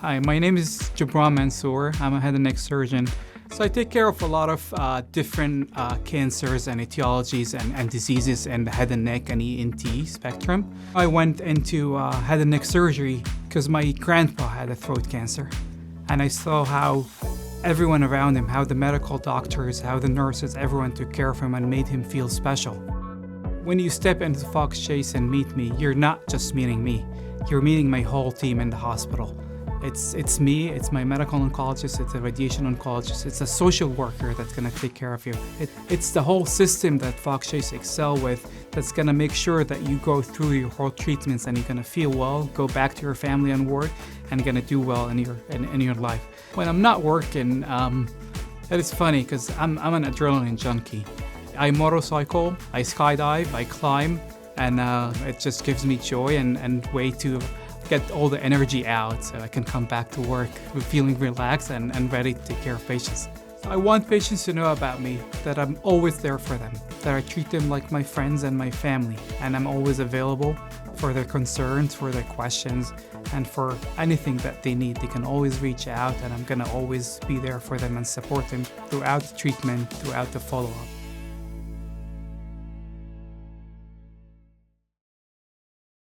Hi, my name is Jobran Mansour. I'm a head and neck surgeon. So I take care of a lot of different cancers and etiologies and diseases in the head and neck and ENT spectrum. I went into head and neck surgery because my grandpa had a throat cancer. And I saw how everyone around him, how the medical doctors, how the nurses, everyone took care of him and made him feel special. When you step into Fox Chase and meet me, you're not just meeting me. You're meeting my whole team in the hospital. It's me, it's my medical oncologist, it's a radiation oncologist, it's a social worker that's gonna take care of you. It's the whole system that Fox Chase excel with that's gonna make sure that you go through your whole treatments and you're gonna feel well, go back to your family and work, and you're gonna do well in your life. When I'm not working, it is funny because I'm an adrenaline junkie. I motorcycle, I skydive, I climb, and it just gives me joy and way to get all the energy out so I can come back to work feeling relaxed and ready to take care of patients. I want patients to know about me, that I'm always there for them, that I treat them like my friends and my family, and I'm always available for their concerns, for their questions, and for anything that they need. They can always reach out, and I'm gonna always be there for them and support them throughout the treatment, throughout the follow-up.